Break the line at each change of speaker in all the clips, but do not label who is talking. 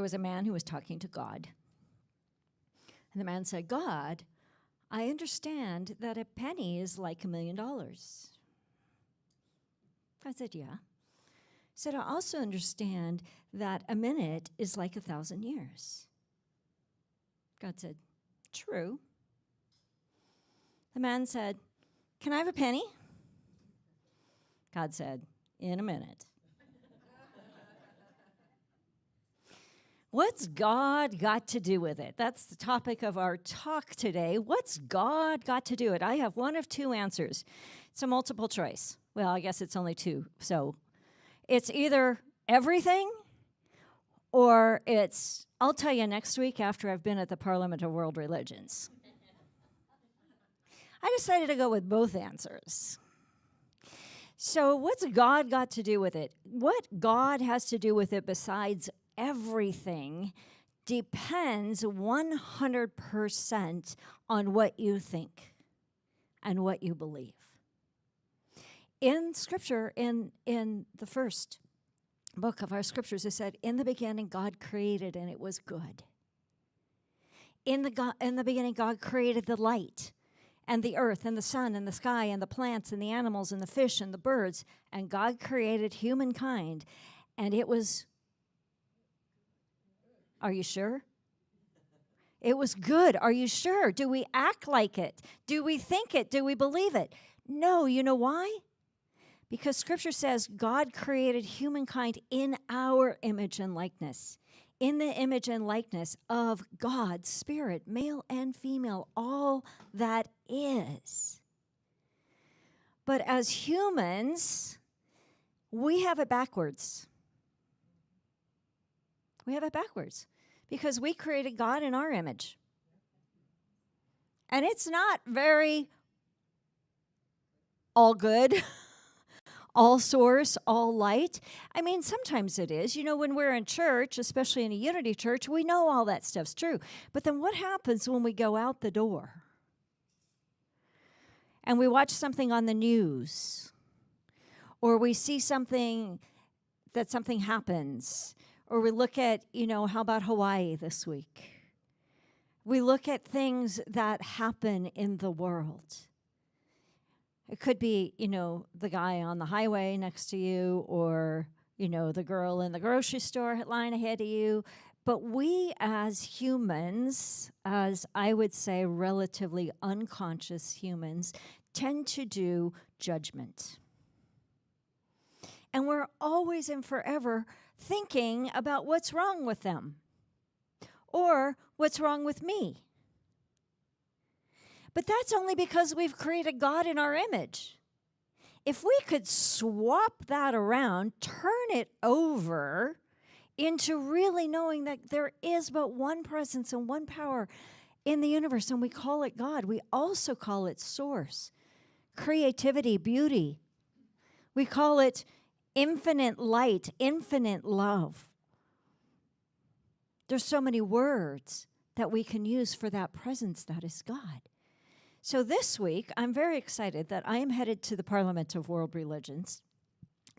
there was a man who was talking to God. And the man said, God, I understand that a penny is like $1 million. God said, yeah. He said, I also understand that a minute is like 1,000 years. God said, true. The man said, can I have a penny? God said, in a minute. What's God got to do with it? That's the topic of our talk today. What's God got to do with it? I have one of two answers. It's a multiple choice. Well, I guess it's only two. So it's either everything or it's, I'll tell you next week after I've been at the Parliament of World Religions. I decided to go with both answers. So what's God got to do with it? What God has to do with it besides everything depends 100% on what you think and what you believe. In Scripture, in the first book of our Scriptures, it said, in the beginning God created and it was good. In the beginning God created the light and the earth and the sun and the sky and the plants and the animals and the fish and the birds, and God created humankind, and it was, are you sure? It was good. Are you sure? Do we act like it? Do we think it? Do we believe it? No. You know why? Because Scripture says God created humankind in our image and likeness. In the image and likeness of God's Spirit, male and female, all that is. But as humans, we have it backwards. We have it backwards because we created God in our image. And it's not very all good. All source, all light. I mean, sometimes it is. You know, when we're in church, especially in a unity church, we know all that stuff's true. But then what happens when we go out the door and we watch something on the news, or we see something happens, or we look at, how about Hawaii this week? We look at things that happen in the world. It could be, the guy on the highway next to you, or, the girl in the grocery store line ahead of you. But we as humans, as I would say relatively unconscious humans, tend to do judgment. And we're always and forever thinking about what's wrong with them or what's wrong with me. But that's only because we've created God in our image. If we could swap that around, turn it over into really knowing that there is but one presence and one power in the universe, and we call it God. We also call it source, creativity, beauty. We call it infinite light, infinite love. There's so many words that we can use for that presence that is God. So this week, I'm very excited that I am headed to the Parliament of World Religions.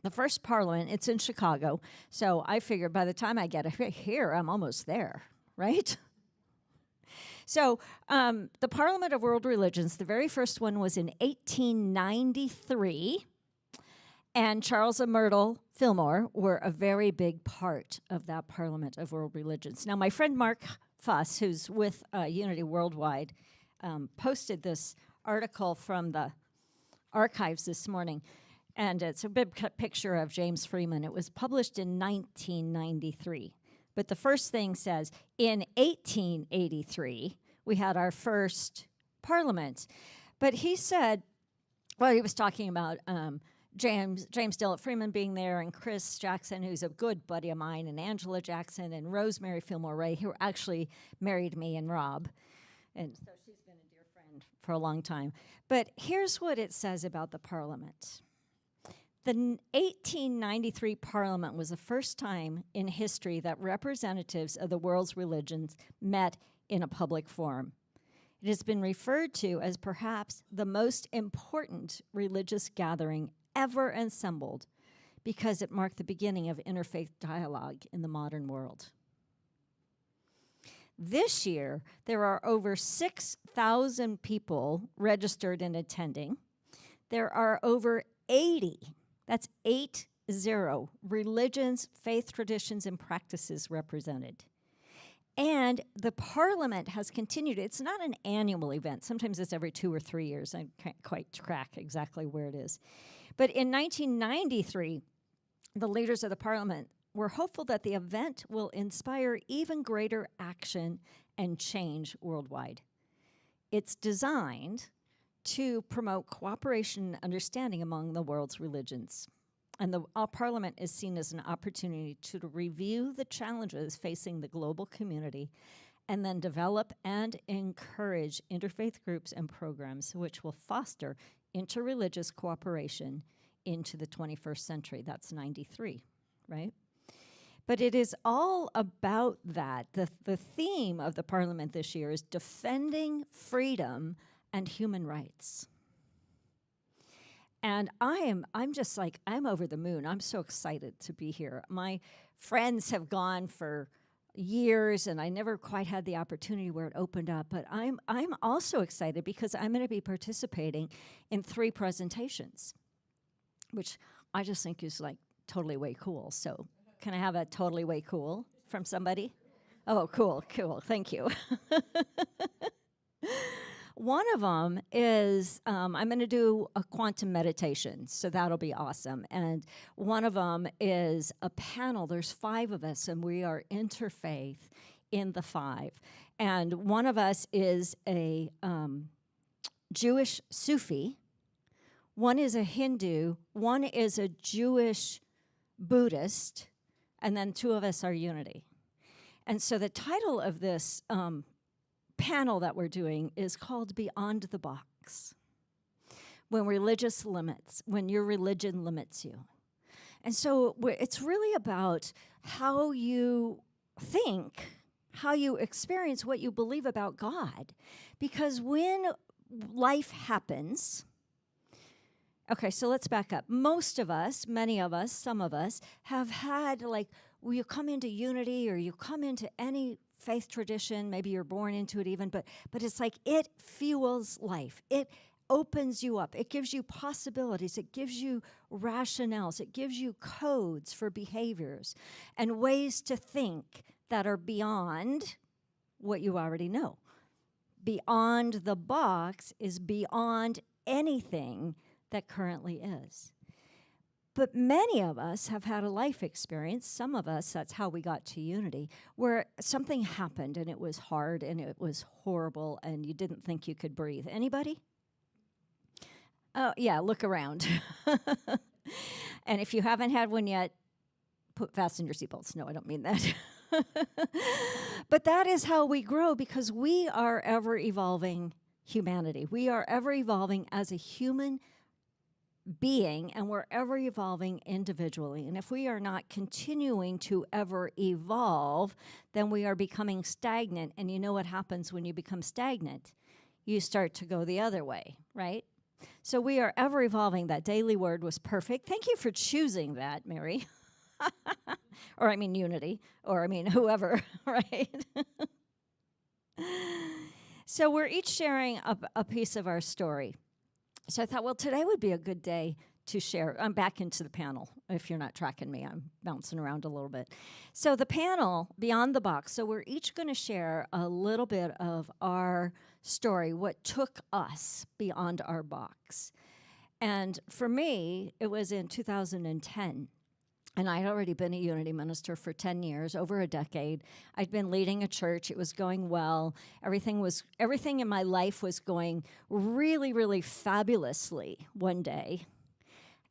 The first parliament, it's in Chicago. So I figured by the time I get here, I'm almost there, right? So the Parliament of World Religions, the very first one was in 1893. And Charles and Myrtle Fillmore were a very big part of that Parliament of World Religions. Now, my friend Mark Fuss, who's with Unity Worldwide, posted this article from the archives this morning, and it's a big picture of James Freeman. It was published in 1993, but the first thing says, in 1883, we had our first parliament. But he said, well, he was talking about James Dillett Freeman being there, and Chris Jackson, who's a good buddy of mine, and Angela Jackson, and Rosemary Fillmore Ray, who actually married me and Rob. And so she's been a dear friend for a long time. But here's what it says about the Parliament. The 1893 Parliament was the first time in history that representatives of the world's religions met in a public forum. It has been referred to as perhaps the most important religious gathering ever assembled because it marked the beginning of interfaith dialogue in the modern world. This year, there are over 6,000 people registered and attending. There are over 80, that's 80, religions, faith traditions, and practices represented. And the Parliament has continued. It's not an annual event. Sometimes it's every 2 or 3 years. I can't quite track exactly where it is. But in 1993, the leaders of the Parliament were hopeful that the event will inspire even greater action and change worldwide. It's designed to promote cooperation and understanding among the world's religions. And the Parliament is seen as an opportunity to review the challenges facing the global community and then develop and encourage interfaith groups and programs which will foster interreligious cooperation into the 21st century. That's 93, right? But it is all about that. The theme of the Parliament this year is defending freedom and human rights. And I'm just like, I'm over the moon. I'm so excited to be here. My friends have gone for years, and I never quite had the opportunity where it opened up. But I'm also excited because I'm going to be participating in 3 presentations, which I just think is like totally way cool. So can I have a totally way cool from somebody? Oh, cool. Thank you. One of them is I'm going to do a quantum meditation, so that'll be awesome. And one of them is a panel. There's 5 of us, and we are interfaith in the 5. And one of us is a Jewish Sufi. One is a Hindu. One is a Jewish Buddhist. And then 2 of us are Unity. And so the title of this panel that we're doing is called Beyond the Box. When your religion limits you. And so it's really about how you think, how you experience what you believe about God. Because when life happens, okay, so let's back up. Most of us, many of us, some of us, have had you come into Unity or you come into any faith tradition, maybe you're born into it even, but it's like it fuels life. It opens you up. It gives you possibilities. It gives you rationales. It gives you codes for behaviors and ways to think that are beyond what you already know. Beyond the box is beyond anything that currently is. But many of us have had a life experience, some of us, that's how we got to Unity, where something happened and it was hard and it was horrible and you didn't think you could breathe. Anybody? Oh, yeah, look around. And if you haven't had one yet, fasten your seatbelts. No, I don't mean that. But that is how we grow because we are ever-evolving humanity. We are ever-evolving as a human being, and we're ever evolving individually. And if we are not continuing to ever evolve, then we are becoming stagnant. And you know what happens when you become stagnant? You start to go the other way, right? So we are ever evolving. That daily word was perfect. Thank you for choosing that, Mary. Or I mean Unity, or I mean whoever, right? So we're each sharing a piece of our story. So I thought, well, today would be a good day to share. I'm back into the panel. If you're not tracking me, I'm bouncing around a little bit. So the panel, Beyond the Box, so we're each going to share a little bit of our story, what took us beyond our box. And for me, it was in 2010. And I had already been a Unity minister for 10 years, over a decade. I'd been leading a church. It was going well. Everything in my life was going really, really fabulously one day.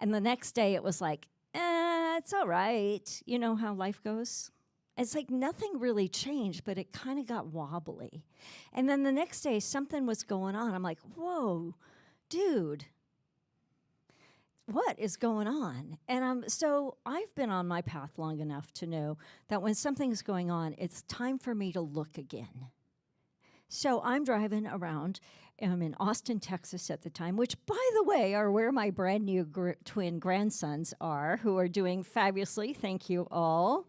And the next day it was like, it's all right. You know how life goes? It's like nothing really changed, but it kind of got wobbly. And then the next day something was going on. I'm like, whoa, dude. What is going on? And so I've been on my path long enough to know that when something's going on, it's time for me to look again. So I'm driving around. I'm in Austin, Texas at the time, which, by the way, are where my brand new twin grandsons are, who are doing fabulously. Thank you all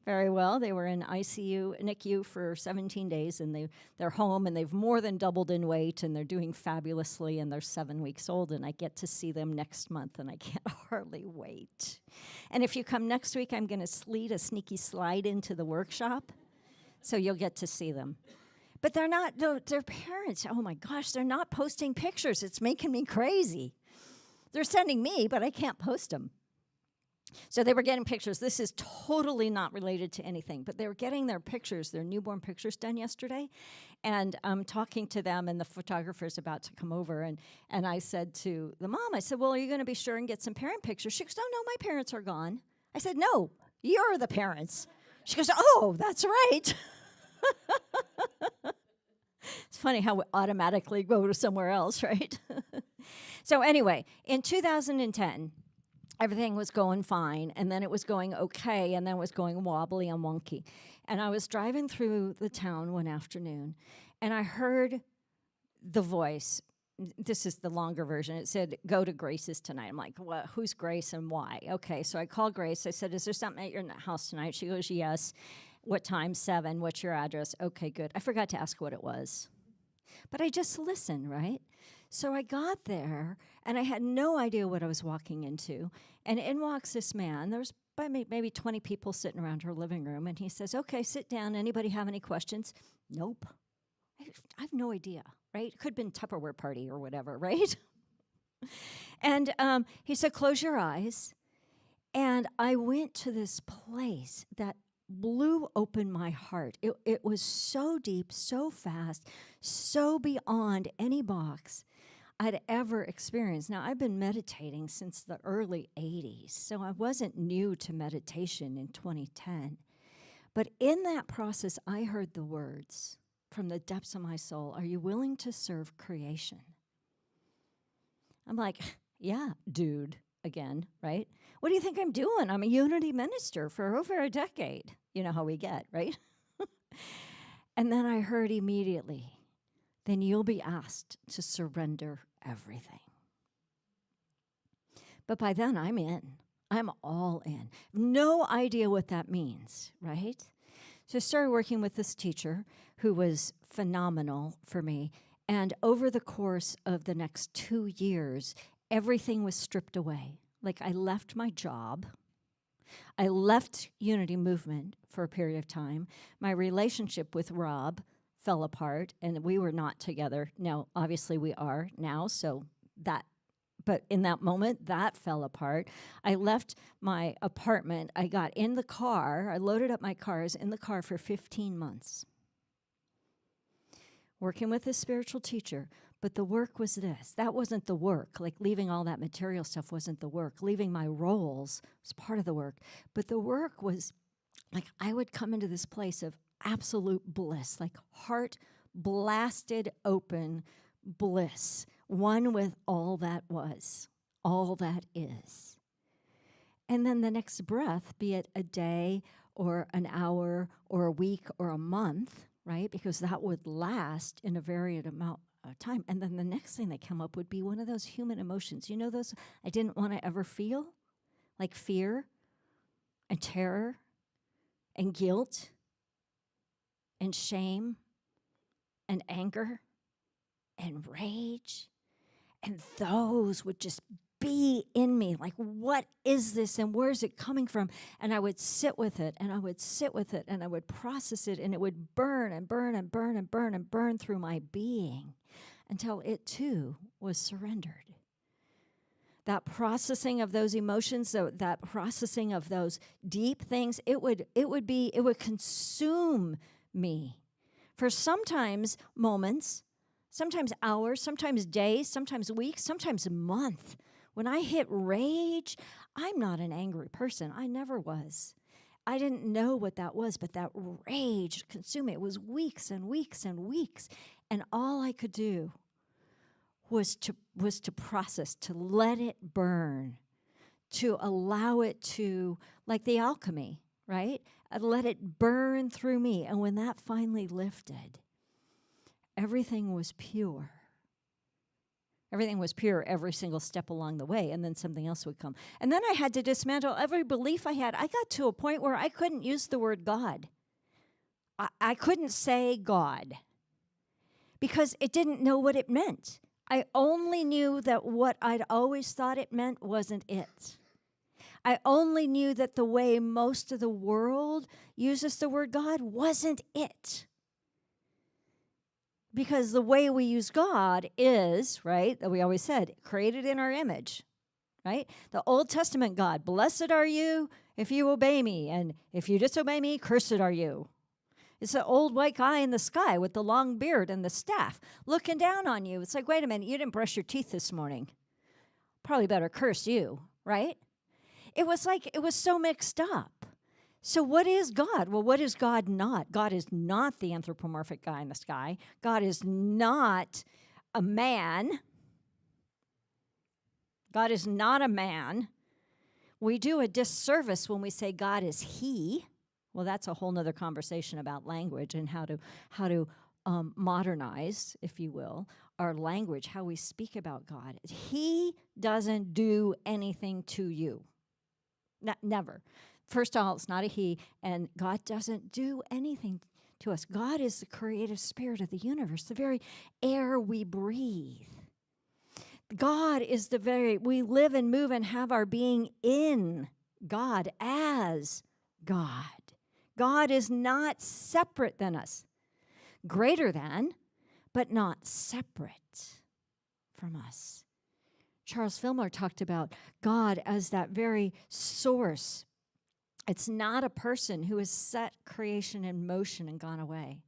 very well. They were in ICU, NICU for 17 days, and they're home, and they've more than doubled in weight, and they're doing fabulously, and they're 7 weeks old, and I get to see them next month, and I can't hardly wait. And if you come next week, I'm going to lead a sneaky slide into the workshop, so you'll get to see them. But they're not, their parents, oh my gosh, they're not posting pictures. It's making me crazy. They're sending me, but I can't post them. So they were getting pictures. This is totally not related to anything, but they were getting their pictures, their newborn pictures done yesterday. And I'm talking to them, and the photographer's about to come over. And I said to the mom, I said, well, are you going to be sure and get some parent pictures? She goes, oh, no, my parents are gone. I said, no, you're the parents. She goes, oh, that's right. It's funny how we automatically go to somewhere else, right? So anyway, in 2010, everything was going fine, and then it was going okay, and then it was going wobbly and wonky. And I was driving through the town one afternoon, and I heard the voice. This is the longer version. It said, go to Grace's tonight. I'm like, well, who's Grace and why? Okay, so I called Grace. I said, is there something at your house tonight? She goes, yes. What time? 7. What's your address? Okay, good. I forgot to ask what it was. But I just listened, right? So I got there, and I had no idea what I was walking into. And in walks this man. There was maybe 20 people sitting around her living room, and he says, okay, sit down. Anybody have any questions? Nope. I have no idea, right? It could have been Tupperware party or whatever, right? And he said, close your eyes. And I went to this place that blew open my heart. It was so deep, so fast, so beyond any box I'd ever experienced. Now, I've been meditating since the early 80s, so I wasn't new to meditation in 2010. But in that process, I heard the words from the depths of my soul, are you willing to serve creation? I'm like, yeah, dude, again, right? What do you think I'm doing? I'm a unity minister for over a decade. You know how we get, right? And then I heard immediately, then you'll be asked to surrender everything. But by then, I'm in. I'm all in. No idea what that means, right? So I started working with this teacher who was phenomenal for me. And over the course of the next 2 years, everything was stripped away. Like I left my job. I left Unity Movement for a period of time. My relationship with Rob fell apart, and we were not together. Now, obviously we are now, but in that moment, that fell apart. I left my apartment. I got in the car. I loaded up my cars in the car for 15 months, working with this spiritual teacher. But the work was this. That wasn't the work. Like leaving all that material stuff wasn't the work. Leaving my roles was part of the work. But the work was like I would come into this place of absolute bliss, like heart blasted open bliss, one with all that was, all that is. And then the next breath, be it a day or an hour or a week or a month, right? Because that would last in a varied amount of time. And then the next thing that came up would be one of those human emotions. You know those I didn't want to ever feel? Like fear and terror and guilt and shame and anger and rage. And those would just be in me. Like, what is this and where is it coming from? And I would sit with it, and I would sit with it, and I would process it, and it would burn and burn and burn and burn and burn through my being until it too was surrendered. That processing of those emotions, that processing of those deep things, it would consume me for sometimes moments, sometimes hours, sometimes days, sometimes weeks, sometimes a month. When I hit rage, I'm not an angry person. I never was. I didn't know what that was, but that rage consumed me. It was weeks and weeks and weeks. And all I could do was to process, to let it burn, to allow it to, like the alchemy, right? I'd let it burn through me. And when that finally lifted, everything was pure. Everything was pure every single step along the way, and then something else would come. And then I had to dismantle every belief I had. I got to a point where I couldn't use the word God. I couldn't say God because it didn't know what it meant. I only knew that what I'd always thought it meant wasn't it. I only knew that the way most of the world uses the word God wasn't it. Because the way we use God is, right, that we always said, created in our image, right? The Old Testament God, blessed are you if you obey me, and if you disobey me, cursed are you. It's the old white guy in the sky with the long beard and the staff looking down on you. It's like, wait a minute, you didn't brush your teeth this morning. Probably better curse you, right? It was so mixed up. So what is God? Well, what is God not? God is not the anthropomorphic guy in the sky. God is not a man. God is not a man. We do a disservice when we say God is he. Well, that's a whole nother conversation about language and how to modernize, if you will, our language, how we speak about God. He doesn't do anything to you. Never. First of all, it's not a he, and God doesn't do anything to us. God is the creative spirit of the universe, the very air we breathe. God is we live and move and have our being in God as God. God is not separate than us. Greater than, but not separate from us. Charles Fillmore talked about God as that very source. It's not a person who has set creation in motion and gone away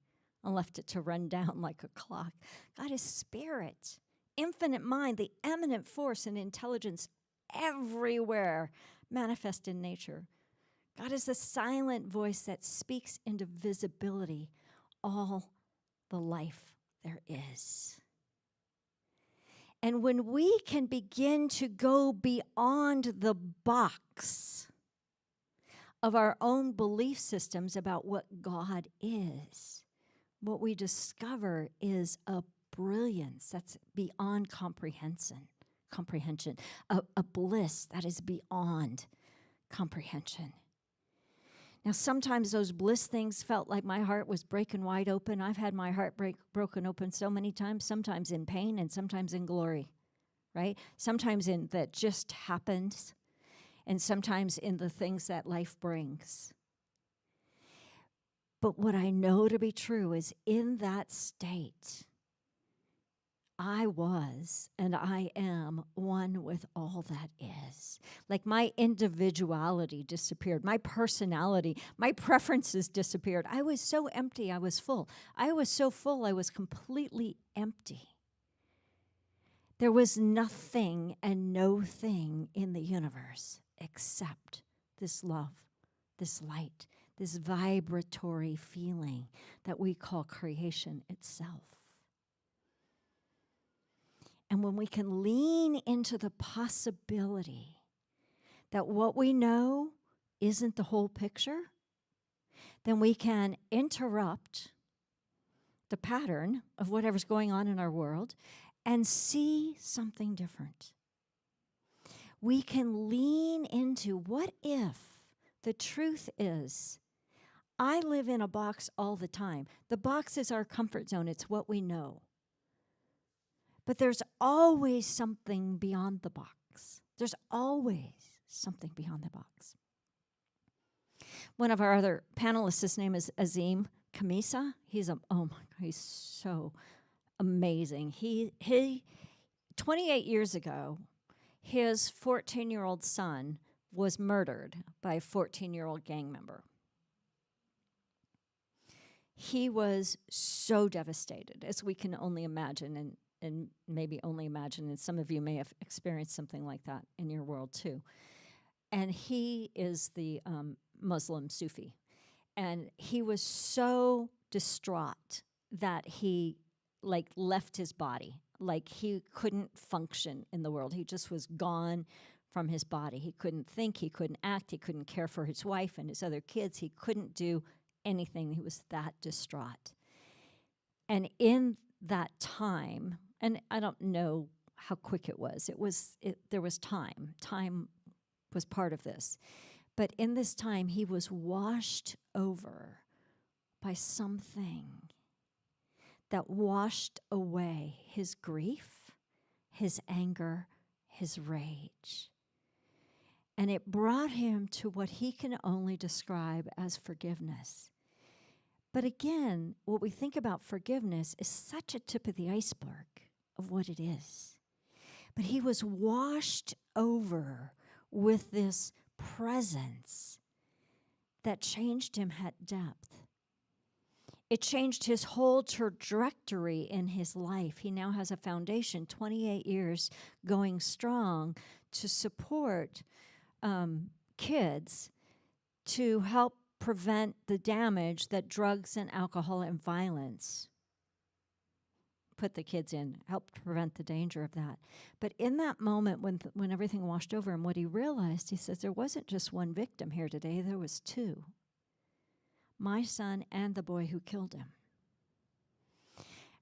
and left it to run down like a clock. God is spirit, infinite mind, the eminent force and intelligence everywhere manifest in nature. God is the silent voice that speaks into visibility all the life there is. And when we can begin to go beyond the box of our own belief systems about what God is, what we discover is a brilliance that's beyond comprehension, a bliss that is beyond comprehension. Now, sometimes those bliss things felt like my heart was breaking wide open. I've had my heart broken open so many times, sometimes in pain and sometimes in glory, right? Sometimes in that just happens, and sometimes in the things that life brings. But what I know to be true is in that state, I was and I am one with all that is. Like my individuality disappeared, my personality, my preferences disappeared. I was so empty, I was full. I was so full, I was completely empty. There was nothing and no thing in the universe except this love, this light, this vibratory feeling that we call creation itself. And when we can lean into the possibility that what we know isn't the whole picture, then we can interrupt the pattern of whatever's going on in our world and see something different. We can lean into what if the truth is, I live in a box all the time. The box is our comfort zone. It's what we know. But there's always something beyond the box. There's always something beyond the box. One of our other panelists, his name is Azim Kamisa. He's so amazing. He 28 years ago, his 14-year-old son was murdered by a 14-year-old gang member. He was so devastated, as we can only imagine, and maybe only imagine, and some of you may have experienced something like that in your world too. And he is the Muslim Sufi. And he was so distraught that he left his body. He couldn't function in the world. He just was gone from his body. He couldn't think, he couldn't act, he couldn't care for his wife and his other kids. He couldn't do anything. He was that distraught. And in that time, and I don't know how quick it was. There was time. Time was part of this. But in this time, he was washed over by something that washed away his grief, his anger, his rage. And it brought him to what he can only describe as forgiveness. But again, what we think about forgiveness is such a tip of the iceberg of what it is. But he was washed over with this presence that changed him at depth. It changed his whole trajectory in his life. He now has a foundation, 28 years going strong, to support kids, to help prevent the damage that drugs and alcohol and violence put the kids in, help prevent the danger of that. But in that moment when everything washed over him, what he realized, he says, there wasn't just one victim here today, there was two. My son and the boy who killed him.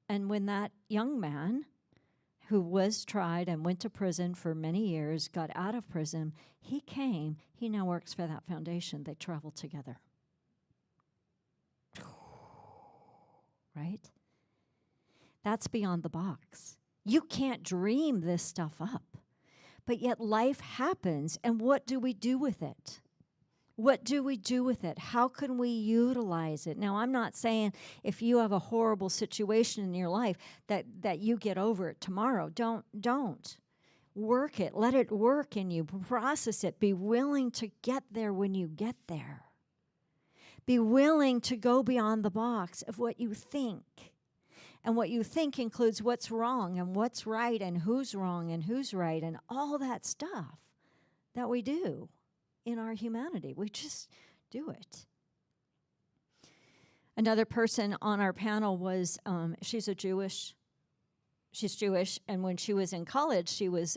And when that young man, who was tried and went to prison for many years, got out of prison, he now works for that foundation. They travel together. Right? That's beyond the box. You can't dream this stuff up. But yet life happens, and what do we do with it? What do we do with it? How can we utilize it? Now, I'm not saying if you have a horrible situation in your life that you get over it tomorrow. Don't. Work it. Let it work in you. Process it. Be willing to get there when you get there. Be willing to go beyond the box of what you think. And what you think includes what's wrong and what's right and who's wrong and who's right and all that stuff that we do in our humanity. We just do it. Another person on our panel was, she's Jewish, and when she was in college, she was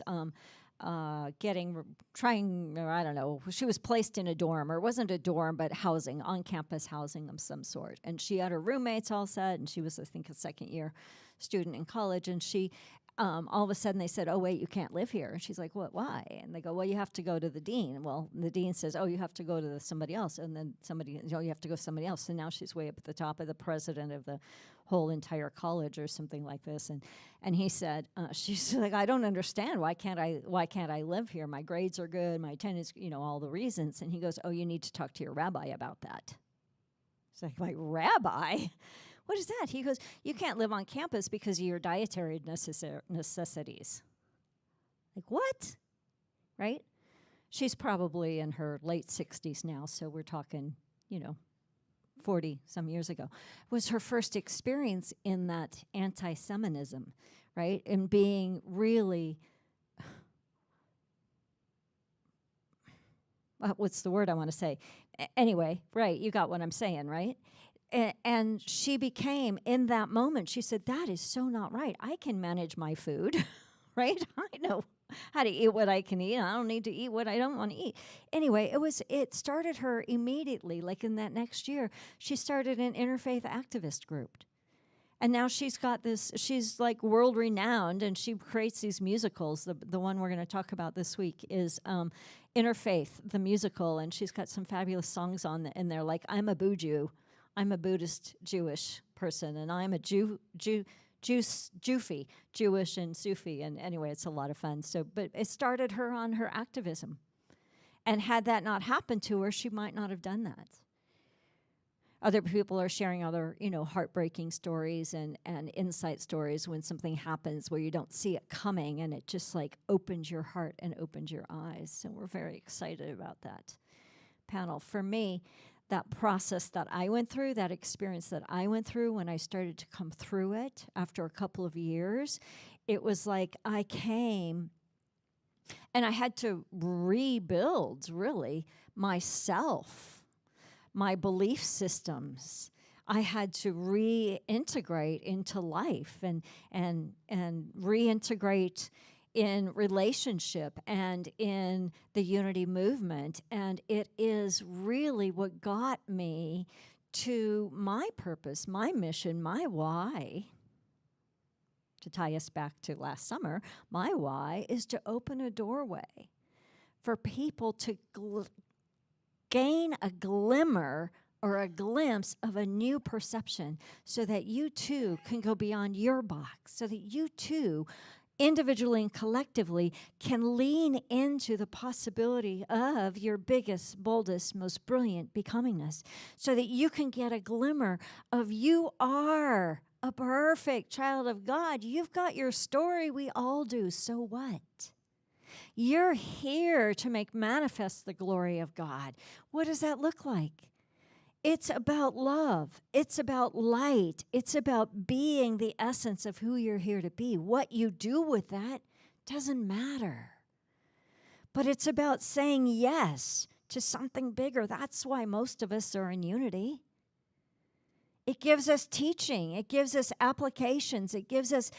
she was placed in a dorm, or it wasn't a dorm, but housing, on-campus housing of some sort. And she had her roommates all set, and she was, I think, a second-year student in college, and she all of a sudden they said, oh, wait, you can't live here. And she's like, what, why? And they go, well, you have to go to the dean. Well, the dean says, oh, you have to go to somebody else. And then you have to go to somebody else. And now she's way up at the top of the president of the whole entire college or something like this. And he said, she's like, I don't understand. Why can't I live here? My grades are good. My attendance, all the reasons. And he goes, oh, you need to talk to your rabbi about that. It's like, my rabbi? What is that? He goes, you can't live on campus because of your dietary necessities. Like, what? Right? She's probably in her late 60s now, so we're talking, 40-some years ago. It was her first experience in that anti-Semitism, right? And being really, what's the word I want to say? Anyway, right, you got what I'm saying, right? And she became, in that moment, she said, that is so not right. I can manage my food, right? I know how to eat what I can eat. I don't need to eat what I don't want to eat. Anyway, it started her immediately, like in that next year. She started an interfaith activist group. And now she's got this, she's like world renowned, and she creates these musicals. The one we're going to talk about this week is Interfaith, the musical, and she's got some fabulous songs in there, like I'm a Buju. I'm a Buddhist Jewish person, and I'm a Jufie, Jewish and Sufi, and anyway, it's a lot of fun. So, but it started her on her activism, and had that not happened to her, she might not have done that. Other people are sharing other, heartbreaking stories and insight stories when something happens where you don't see it coming, and it just like opens your heart and opens your eyes. So we're very excited about that panel. For me, that process that I went through, that experience that I went through when I started to come through it after a couple of years, it was like I came and I had to rebuild, really, myself, my belief systems. I had to reintegrate into life and reintegrate in relationship and in the unity movement. And it is really what got me to my purpose, my mission, my why, to tie us back to last summer, my why is to open a doorway for people to gain a glimmer or a glimpse of a new perception so that you too can go beyond your box, so that you too, individually and collectively, can lean into the possibility of your biggest, boldest, most brilliant becomingness, so that you can get a glimmer of you are a perfect child of God. You've got your story. We all do. So what? You're here to make manifest the glory of God. What does that look like? It's about love. It's about light. It's about being the essence of who you're here to be. What you do with that doesn't matter. But it's about saying yes to something bigger. That's why most of us are in unity. It gives us teaching. It gives us applications. It gives us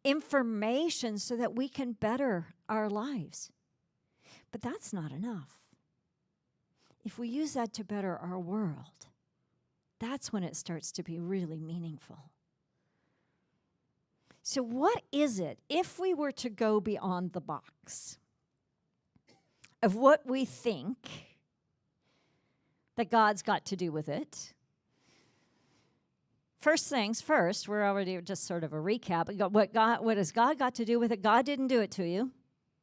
information so that we can better our lives. But that's not enough. If we use that to better our world, that's when it starts to be really meaningful. So what is it, if we were to go beyond the box of what we think that God's got to do with it? First things first, we're already just sort of a recap. What has God got to do with it? God didn't do it to you.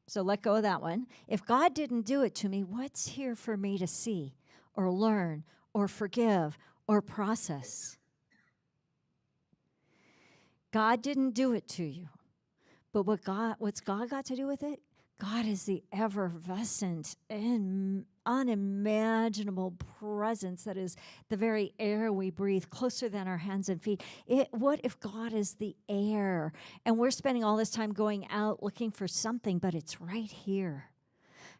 So let go of that one. If God didn't do it to me, what's here for me to see or learn or forgive or process? God didn't do it to you. But what's God got to do with it? God is the effervescent and unimaginable presence that is the very air we breathe, closer than our hands and feet. What if God is the air and we're spending all this time going out looking for something, but it's right here?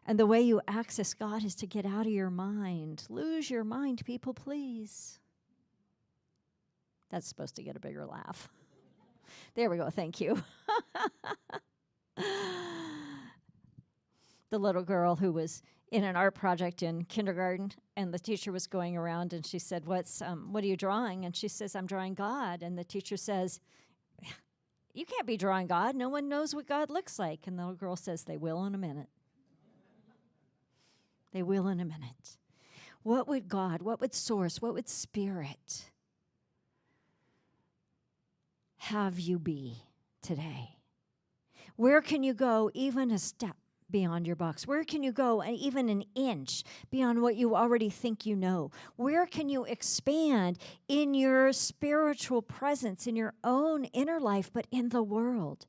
And the way you access God is to get out of your mind. Lose your mind, people, please. That's supposed to get a bigger laugh. There we go. Thank you. The little girl who was in an art project in kindergarten, and the teacher was going around, and she said, what are you drawing? And she says, I'm drawing God. And the teacher says, you can't be drawing God. No one knows what God looks like. And the little girl says, they will in a minute. They will in a minute. What would God, what would Source, what would Spirit have you be today? Where can you go even a step beyond your box? Where can you go even an inch beyond what you already think you know? Where can you expand in your spiritual presence, in your own inner life, but in the world?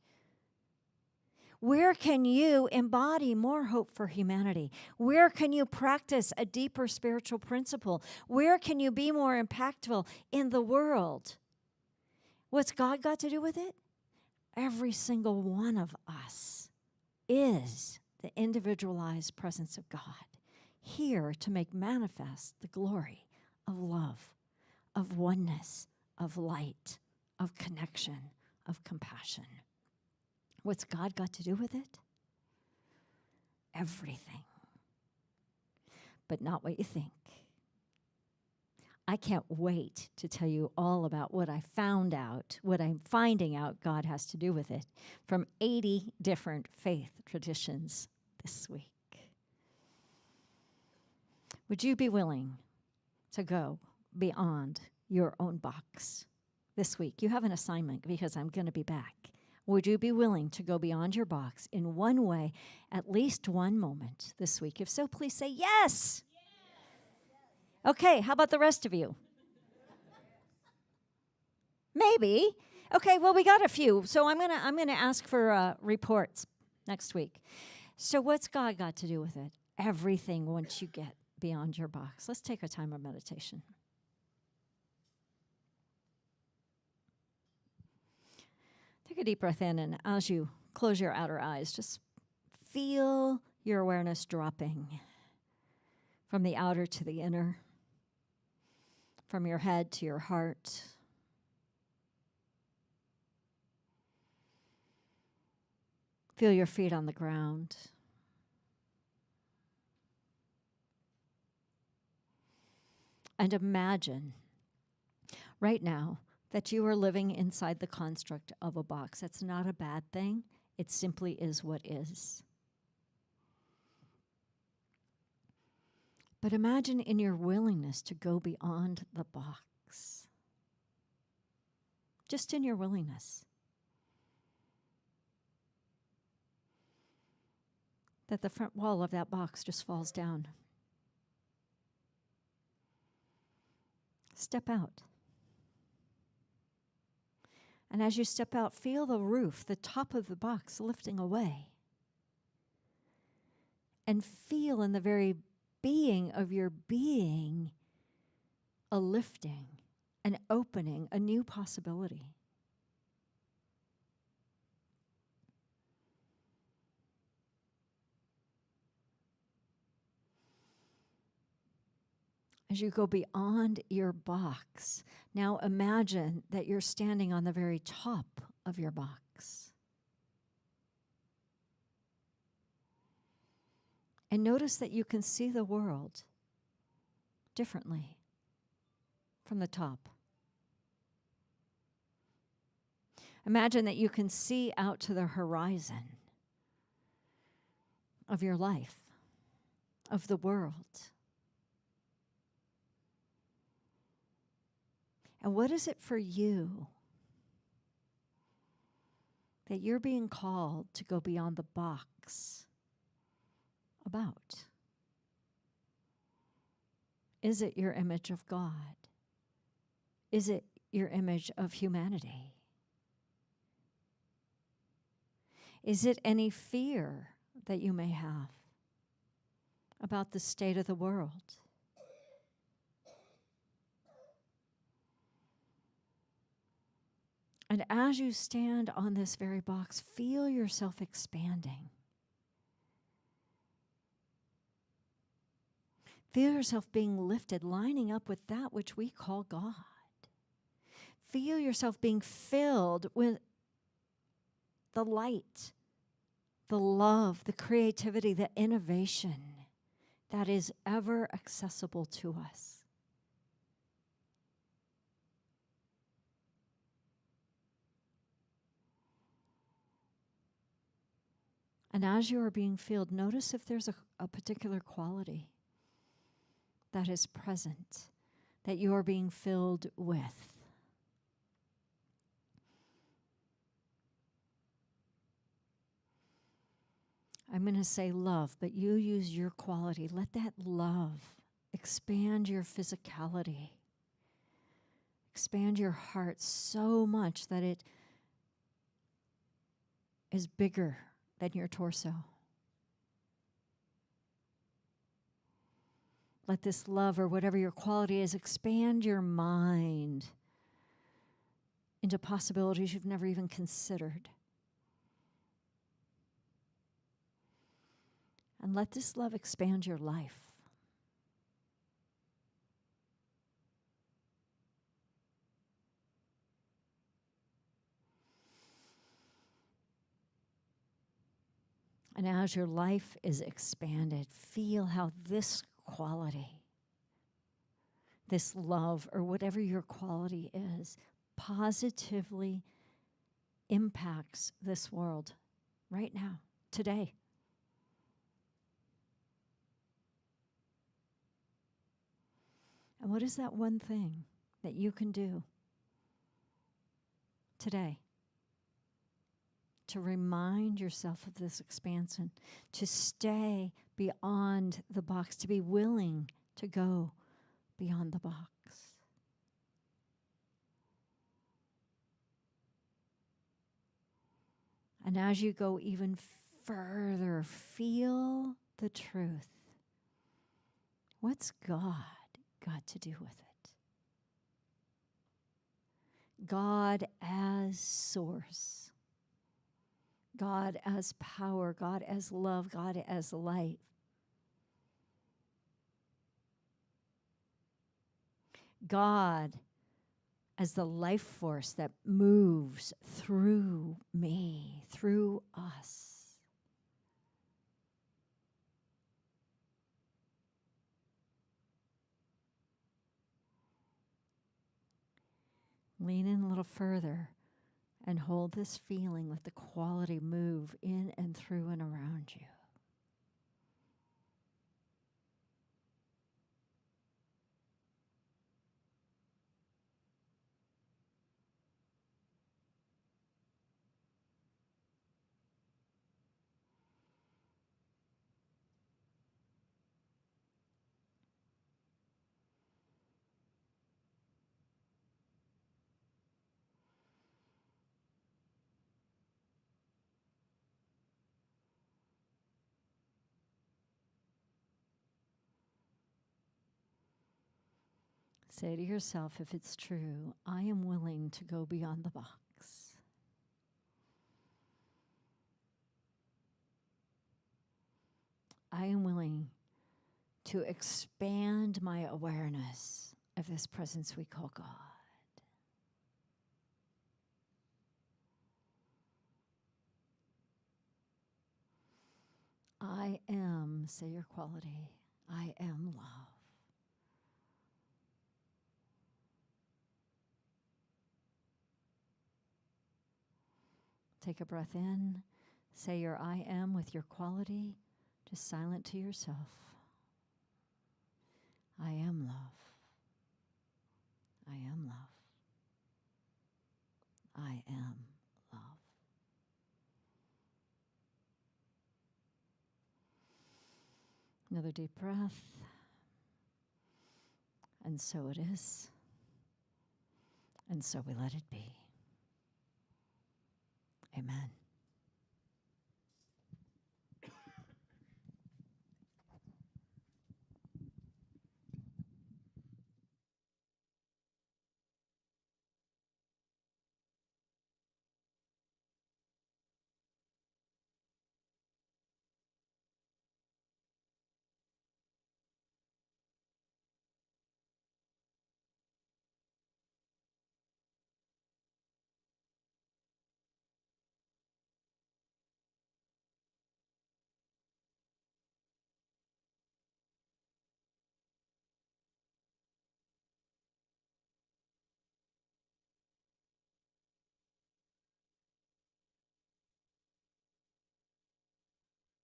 Where can you embody more hope for humanity? Where can you practice a deeper spiritual principle? Where can you be more impactful in the world? What's God got to do with it? Every single one of us is the individualized presence of God, here to make manifest the glory of love, of oneness, of light, of connection, of compassion. What's God got to do with it? Everything. But not what you think. I can't wait to tell you all about what I found out, what I'm finding out God has to do with it from 80 different faith traditions this week. Would you be willing to go beyond your own box this week? You have an assignment because I'm going to be back. Would you be willing to go beyond your box in one way, at least one moment this week? If so, please say yes. Okay, how about the rest of you? Maybe. Okay, well, we got a few. So I'm gonna ask for reports next week. So what's God got to do with it? Everything once you get beyond your box. Let's take a time of meditation. Take a deep breath in, and as you close your outer eyes, just feel your awareness dropping from the outer to the inner, from your head to your heart. Feel your feet on the ground. And imagine right now that you are living inside the construct of a box. That's not a bad thing. It simply is what is. But imagine in your willingness to go beyond the box. Just in your willingness. That the front wall of that box just falls down. Step out. And as you step out, feel the roof, the top of the box lifting away. And feel in the very being of your being a lifting, an opening, a new possibility. As you go beyond your box, now imagine that you're standing on the very top of your box. And notice that you can see the world differently from the top. Imagine that you can see out to the horizon of your life, of the world. And what is it for you that you're being called to go beyond the box about? Is it your image of God? Is it your image of humanity? Is it any fear that you may have about the state of the world? And as you stand on this very box, feel yourself expanding. Feel yourself being lifted, lining up with that which we call God. Feel yourself being filled with the light, the love, the creativity, the innovation that is ever accessible to us. And as you are being filled, notice if there's a particular quality that is present, that you are being filled with. I'm going to say love, but you use your quality. Let that love expand your physicality, expand your heart so much that it is bigger than your torso. Let this love, or whatever your quality is, expand your mind into possibilities you've never even considered. And let this love expand your life. And as your life is expanded, feel how this quality, this love, or whatever your quality is, positively impacts this world right now, today. And what is that one thing that you can do today to remind yourself of this expansion, to stay beyond the box, to be willing to go beyond the box? And as you go even further, feel the truth. What's God got to do with it? God as source. God as power, God as love, God as light. God as the life force that moves through me, through us. Lean in a little further and hold this feeling. Let the quality move in and through and around you. Say to yourself, if it's true, I am willing to go beyond the box. I am willing to expand my awareness of this presence we call God. I am, say your quality, I am love. Take a breath in. Say your I am with your quality, just silent to yourself. I am love. I am love. I am love. Another deep breath. And so it is. And so we let it be. Amen.